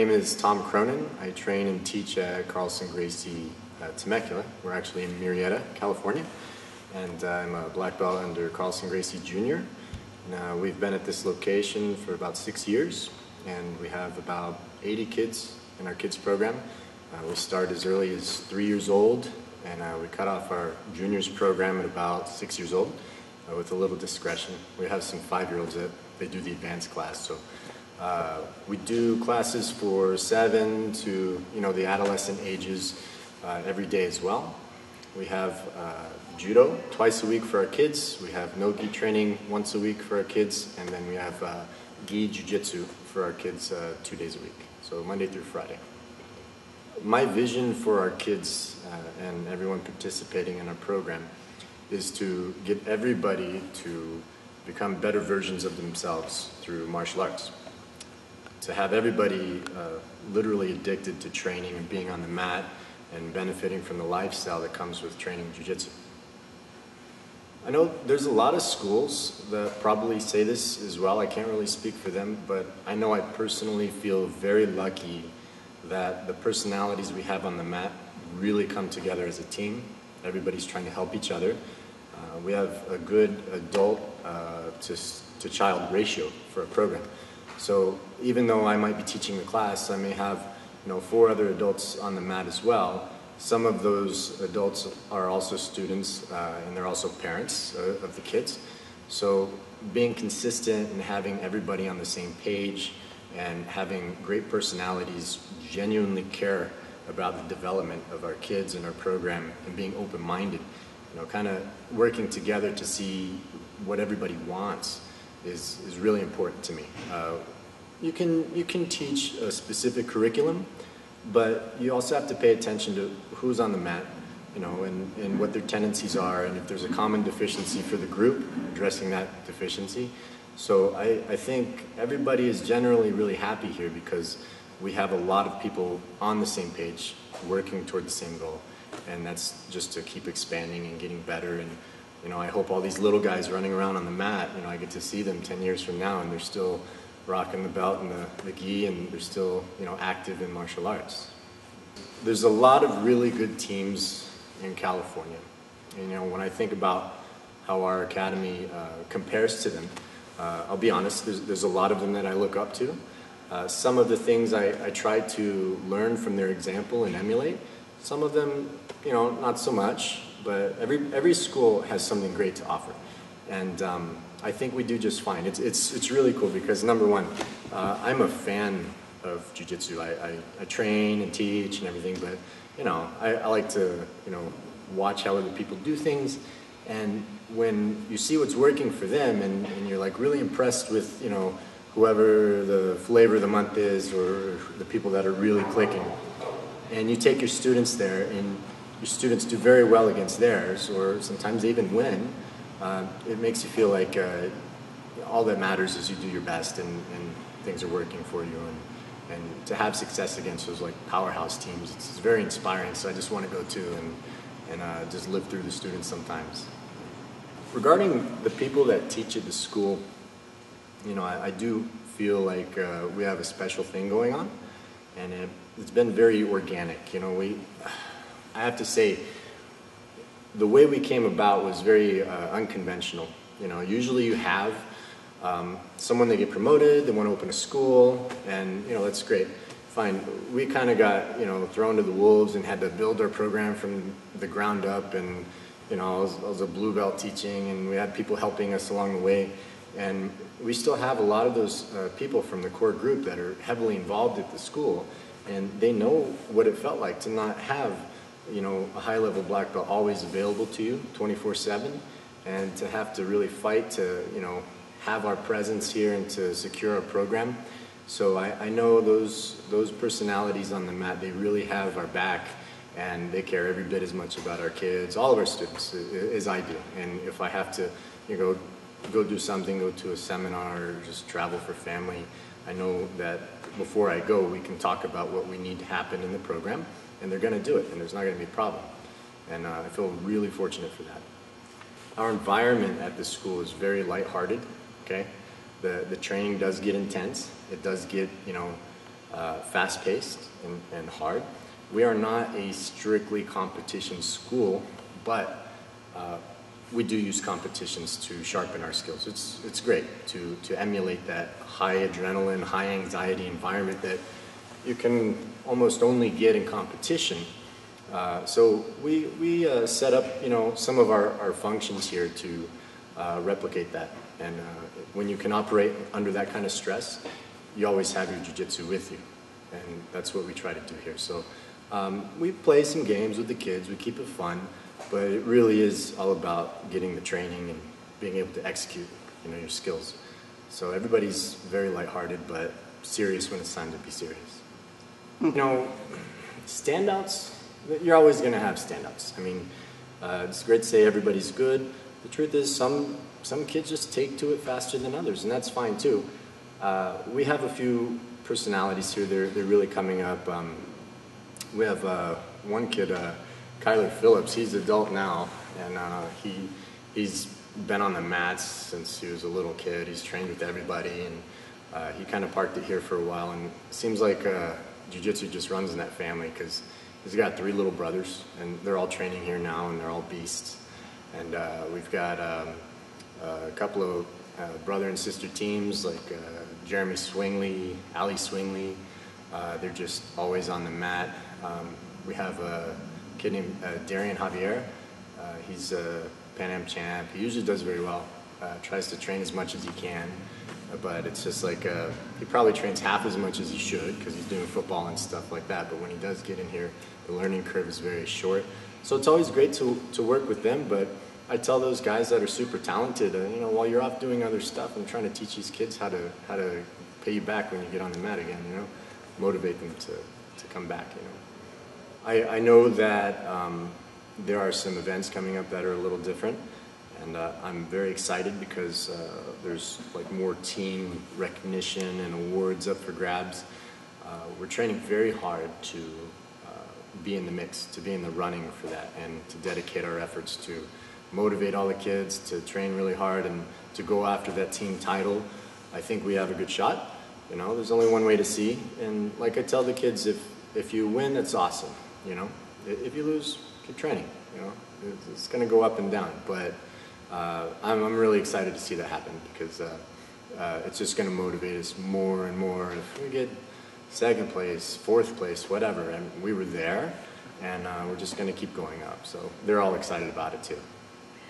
name is Tom Cronin. I train and teach at Carlson, Gracie, Temecula. We're actually in Murrieta, California. And I'm a black belt under Carlson Gracie Jr. And, we've been at this location for about 6 years, and we have about 80 kids in our kids program. We start as early as 3 years old, and we cut off our juniors program at about 6 years old with a little discretion. We have some 5-year-olds that they do the advanced class. So we do classes for 7 to the adolescent ages every day as well. We have judo twice a week for our kids. We have no-gi training once a week for our kids, and then we have gi jiu-jitsu for our kids 2 days a week, so Monday through Friday. My vision for our kids and everyone participating in our program is to get everybody to become better versions of themselves through martial arts. To have everybody literally addicted to training and being on the mat and benefiting from the lifestyle that comes with training jiu-jitsu. I know there's a lot of schools that probably say this as well. I can't really speak for them, but I know I personally feel very lucky that the personalities we have on the mat really come together as a team. Everybody's trying to help each other. We have a good adult to child ratio for a program. So even though I might be teaching the class, I may have 4 other adults on the mat as well. Some of those adults are also students and they're also parents of the kids. So being consistent and having everybody on the same page and having great personalities genuinely care about the development of our kids and our program and being open-minded, kind of working together to see what everybody wants is really important to me. You can teach a specific curriculum, but you also have to pay attention to who's on the mat, and what their tendencies are, and if there's a common deficiency for the group, addressing that deficiency. So I think everybody is generally really happy here because we have a lot of people on the same page, working toward the same goal, and that's just to keep expanding and getting better. And I hope all these little guys running around on the mat, I get to see them 10 years from now, and they're still rocking the belt and the gi, and they're still active in martial arts. There's a lot of really good teams in California. And, when I think about how our academy compares to them, I'll be honest, there's a lot of them that I look up to. Some of the things I try to learn from their example and emulate. Some of them, not so much, but every school has something great to offer. And I think we do just fine. It's really cool because, number one, I'm a fan of jiu-jitsu. I train and teach and everything, but I like to watch how other people do things. And when you see what's working for them, and you're like really impressed with whoever the flavor of the month is, or the people that are really clicking, and you take your students there, and your students do very well against theirs, or sometimes they even win, it makes you feel like all that matters is you do your best, and things are working for you. And to have success against those powerhouse teams, it's very inspiring. So I just want to go to and just live through the students sometimes. Regarding the people that teach at the school, I do feel like we have a special thing going on, and it's been very organic. I have to say, the way we came about was very unconventional. Usually you have someone, they get promoted, they want to open a school, and that's great. Fine. We kind of got thrown to the wolves and had to build our program from the ground up, and I was a blue belt teaching, and we had people helping us along the way, and we still have a lot of those people from the core group that are heavily involved at the school, and they know what it felt like to not have a high-level black belt always available to you 24/7, and to have to really fight to have our presence here and to secure our program. So I know those personalities on the mat, they really have our back, and they care every bit as much about our kids, all of our students, as I do. And if I have to go do something, go to a seminar, or just travel for family, I know that before I go, we can talk about what we need to happen in the program, and they're going to do it, and there's not going to be a problem. And I feel really fortunate for that. Our environment at the school is very lighthearted. Okay, the training does get intense. It does get fast-paced and hard. We are not a strictly competition school, but we do use competitions to sharpen our skills. It's great to emulate that high adrenaline, high anxiety environment that you can almost only get in competition. So we set up, some of our functions here to replicate that. And when you can operate under that kind of stress, you always have your jiu-jitsu with you. And that's what we try to do here. So we play some games with the kids, we keep it fun, but it really is all about getting the training and being able to execute, your skills. So everybody's very lighthearted, but serious when it's time to be serious. Standouts, you're always going to have standouts. I mean, it's great to say everybody's good. The truth is some kids just take to it faster than others, and that's fine too. We have a few personalities here. They're really coming up. We have one kid, Kyler Phillips. He's adult now, and he's been on the mats since he was a little kid. He's trained with everybody, and he kind of parked it here for a while. And it seems like jiu-jitsu just runs in that family because he's got 3 little brothers, and they're all training here now, and they're all beasts. And we've got a couple of brother and sister teams like Jeremy Swingley, Ali Swingley. They're just always on the mat. We have a kid named Darian Javier. He's a Pan Am champ. He usually does very well. Tries to train as much as he can, but it's just like he probably trains half as much as he should because he's doing football and stuff like that. But when he does get in here, the learning curve is very short. So it's always great to work with them, but I tell those guys that are super talented, while you're off doing other stuff, I'm trying to teach these kids how to pay you back when you get on the mat again, motivate them to come back, I know that there are some events coming up that are a little different, and I'm very excited because there's like more team recognition and awards up for grabs. We're training very hard to be in the mix, to be in the running for that, and to dedicate our efforts to motivate all the kids to train really hard and to go after that team title. I think we have a good shot. There's only one way to see, and like I tell the kids, if you win, that's awesome. If you lose, keep training. It's going to go up and down, but I'm really excited to see that happen because it's just going to motivate us more and more. If we get 2nd place, 4th place, whatever, and we were there, and we're just going to keep going up. So they're all excited about it too.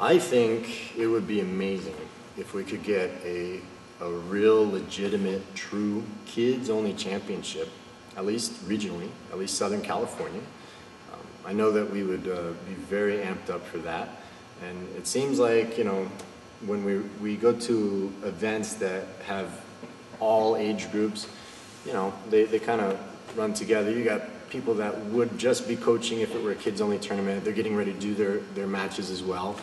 I think it would be amazing if we could get a real, legitimate, true kids-only championship, at least regionally, at least Southern California. I know that we would be very amped up for that. And it seems like, when we go to events that have all age groups, they kind of run together. You got people that would just be coaching if it were a kids-only tournament. They're getting ready to do their matches as well.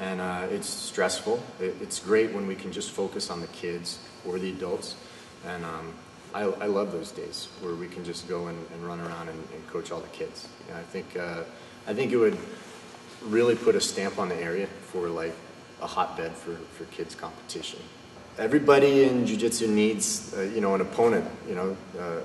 And it's stressful. It's great when we can just focus on the kids or the adults. And I love those days where we can just go and run around and coach all the kids. I think it would really put a stamp on the area for like a hotbed for kids competition. Everybody in jiu-jitsu needs an opponent,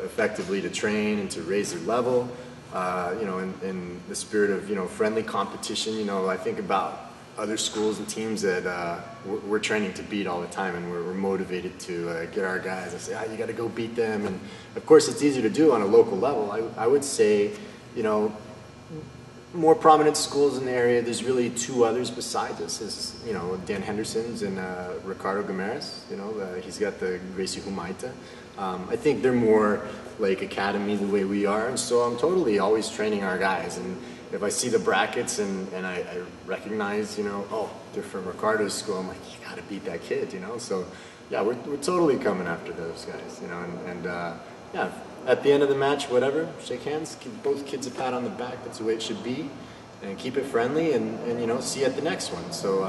effectively to train and to raise their level. In the spirit of friendly competition. I think about other schools and teams that we're training to beat all the time, and we're motivated to get our guys and say, you got to go beat them. And of course, it's easier to do on a local level. I would say, more prominent schools in the area. There's really 2 others besides us. Is Dan Henderson's and Ricardo Gameras. He's got the Gracie Humaita. I think they're more like academy the way we are, and so I'm totally always training our guys. And if I see the brackets and I recognize, they're from Ricardo's school, I'm like, you got to beat that kid, So, yeah, we're totally coming after those guys, yeah, at the end of the match, whatever, shake hands, give both kids a pat on the back. That's the way it should be, and keep it friendly, and see you at the next one. So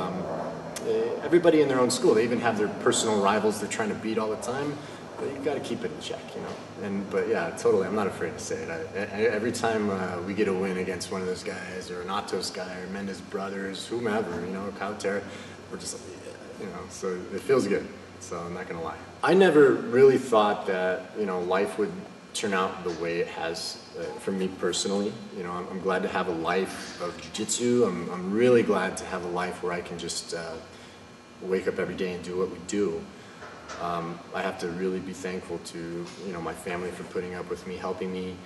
everybody in their own school, they even have their personal rivals they're trying to beat all the time. But you got to keep it in check, But yeah, totally. I'm not afraid to say it. Every time we get a win against one of those guys, or an Atos guy, or Mendes brothers, whomever, Kyle Terra, we're just, So it feels good. So I'm not gonna lie. I never really thought that life would turn out the way it has for me personally. You know, I'm glad to have a life of jiu-jitsu. I'm really glad to have a life where I can just wake up every day and do what we do. I have to really be thankful to, you know, my family for putting up with me, helping me.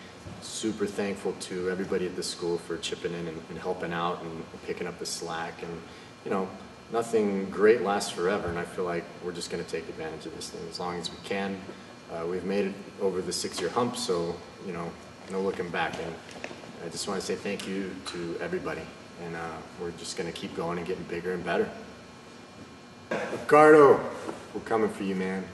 Super thankful to everybody at the school for chipping in and helping out and picking up the slack. And, you know, nothing great lasts forever, and I feel like we're just going to take advantage of this thing as long as we can. We've made it over the 6-year hump, so, you know, no looking back. And I just want to say thank you to everybody, and we're just going to keep going and getting bigger and better. Ricardo, we're coming for you, man.